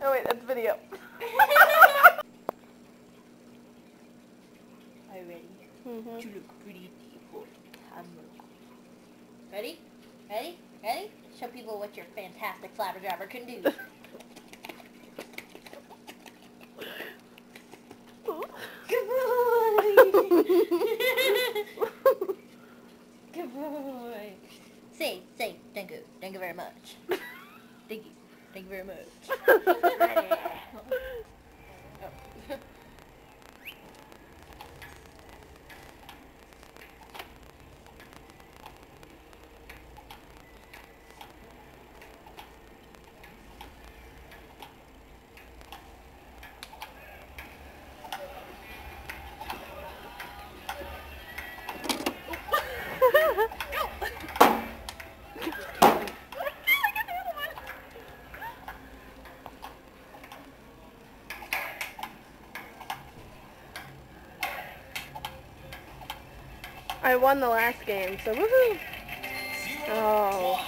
Oh wait, that's video. Are you ready? Mm-hmm. You look pretty for camera. Ready? Ready? Ready? Show people what your fantastic flabberjabber can do. Good boy! Good boy! Say, thank you. Thank you very much. Thank you. Thank you very much. Ready. Oh. I won the last game, so woohoo! Oh.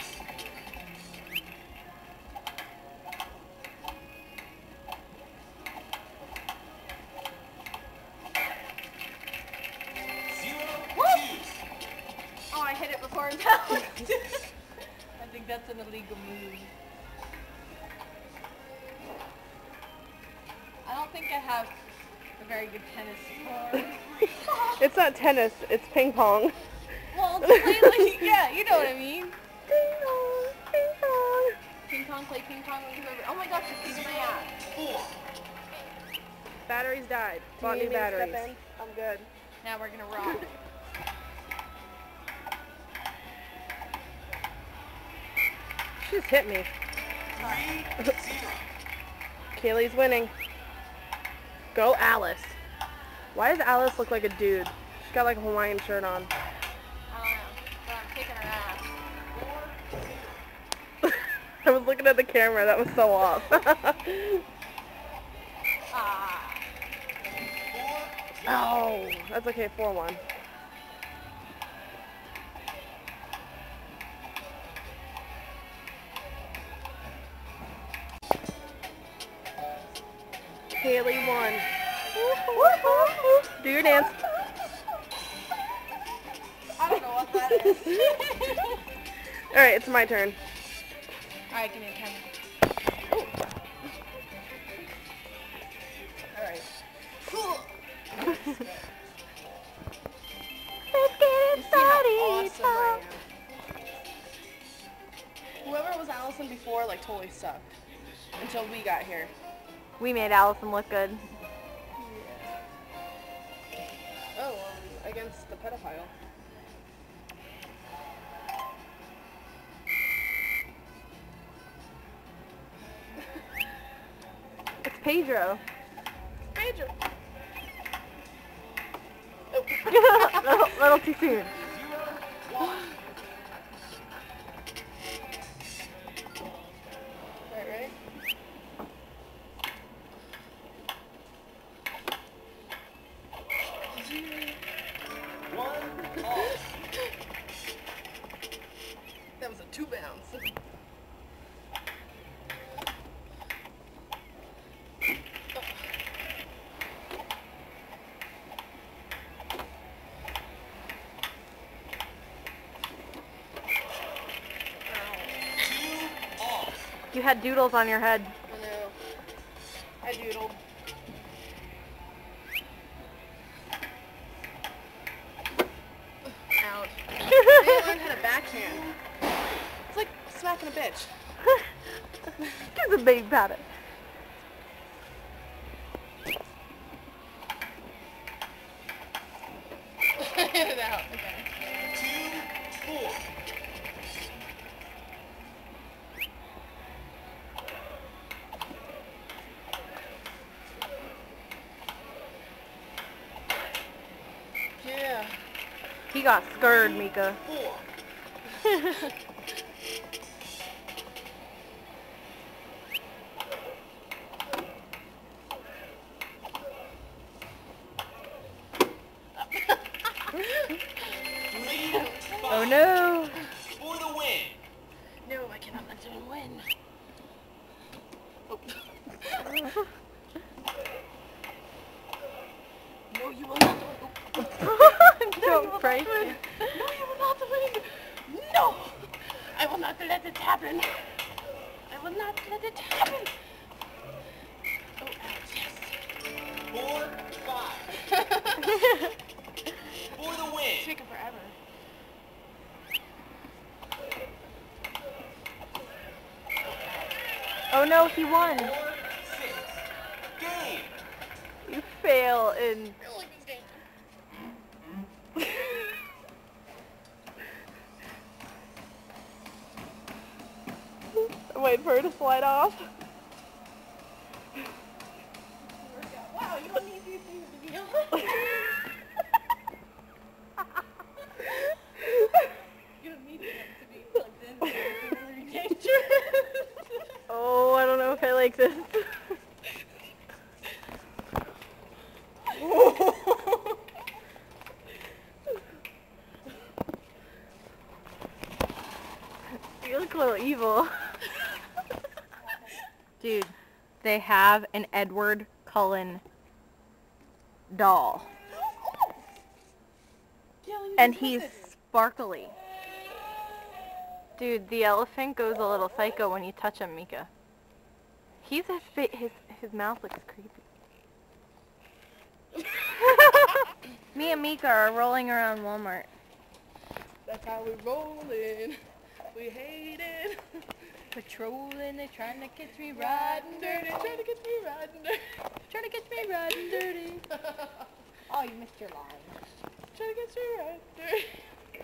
Oh, I hit it before it bounced. I think that's an illegal move. I don't think I have a very good tennis score. It's not tennis, it's ping pong. Well, it's play like, yeah, you know what I mean. Ping pong, ping pong. Ping pong, play ping pong with whoever. Oh my gosh, it's kicking my ass. Batteries died. Do you Bought need new me to batteries. step in? I'm good. Now we're gonna rock. She just hit me. Kaylee's winning. Go Alice. Why does Alice look like a dude? She's got like a Hawaiian shirt on. I don't know, but I'm kicking her ass. I was looking at the camera, that was so off. Ah. Oh, that's okay, 4-1. Kaylee won. Do your dance. I don't know what that is. Alright, it's my turn. Alright, give me a camera. Alright. Cool. Let's get it You see how started. awesome I am. Whoever was Allison before, like, totally sucked. Until we got here. We made Allison look good. Oh, against the pedophile. It's Pedro. Pedro. little too soon. Right, ready? That was a 2 bounce. You had doodles on your head. I know. I doodled. Ouch. I learned how to backhand. It's like smacking a bitch. Give the baby pat it. Hit it out. Okay. 2-4. Yeah. He got scared, Mika. 4. Oh no. For the win. No, I cannot let him win. Oh. No, you will not win. Don't break it. No, you will not win. No! I will not let it happen. I will not let it happen. Oh, Alex, yes. 4-5. For the win. It's taking forever. Oh no, he won. 4-6. Game. You fail in... Wait for her to slide off. Wow, you don't need these things to be on. You don't need them to be plugged in. It's really dangerous. Oh, I don't know if I like this. You look a little evil. Dude, they have an Edward Cullen doll. And he's sparkly. Dude, the elephant goes a little psycho when you touch him, Mika. His mouth looks creepy. Me and Mika are rolling around Walmart. That's how we rollin'. We hate it. Patrolling, they trying to catch me riding dirty. Trying to catch me riding dirty. Trying to catch me riding dirty. Oh, you missed your line. Trying to catch me riding dirty.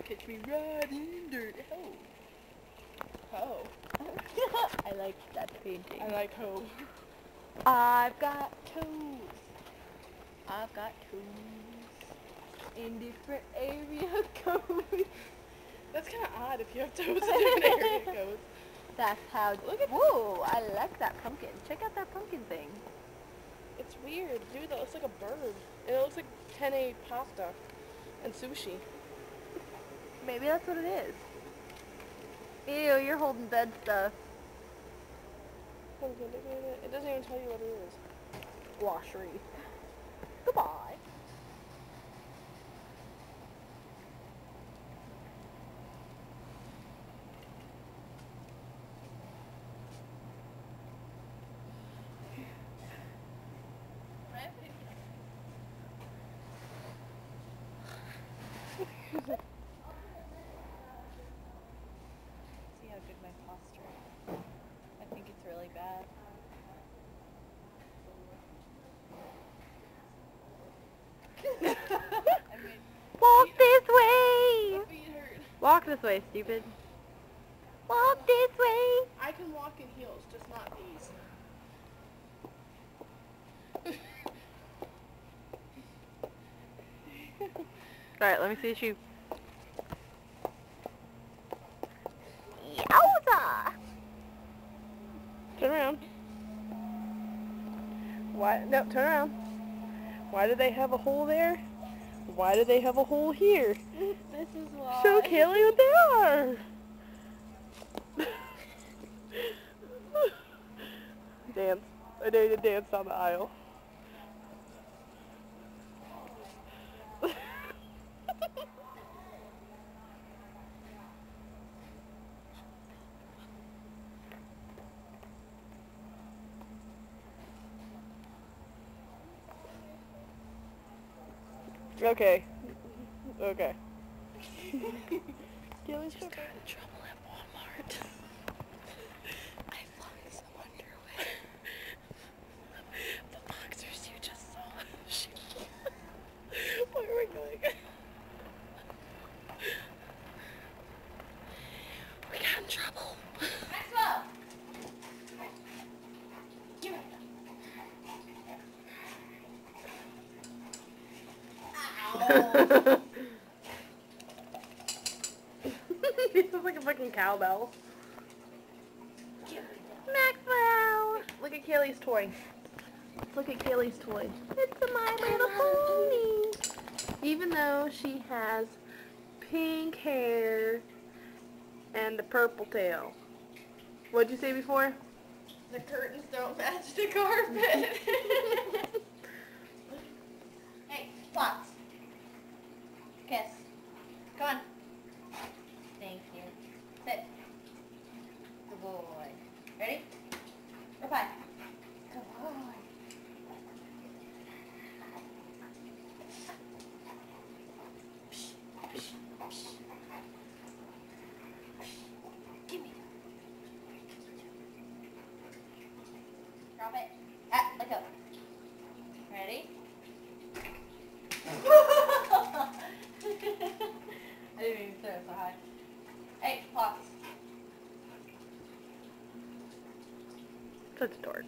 Catch me riding dirty. Ho. I like that painting. I like ho. I've got toes. I've got toes in different area codes. That's kind of odd if you have toes in different area codes. That's how... Look at... Whoa, I like that pumpkin. Check out that pumpkin thing. It's weird. Dude, that looks like a bird. And it looks like penne pasta and sushi. Maybe that's what it is. Ew, you're holding dead stuff. It doesn't even tell you what it is. Wash wreath. Goodbye. See how good my posture is. I think it's really bad. Walk this way! My feet hurt. Walk this way, stupid. Walk this way! I can walk in heels, just not these. Alright, let me see your shoe. Yowza! Turn around. Why? No, turn around. Why do they have a hole there? Why do they have a hole here? This is why. Show Kaylee what they are. Dance. I dare you to dance down the aisle. Okay. Okay. Kaylee's just got in trouble at Walmart. I found some underwear. The boxers you just saw. Where are we going? We got in trouble. Maxwell! Give it. He sounds like a fucking cowbell. Maxwell! Look at Kaylee's toy. Look at Kaylee's toy. It's a My Little Pony! Even though she has pink hair and a purple tail. What'd you say before? The curtains don't match the carpet. Hey, Fox. Kiss. Come on. Thank you. Sit. Good boy. Ready? Or five. Good boy. Give me. Drop it. Ah, let go. Ready? I didn't even throw it so high. Hey, Fox. Such a dork.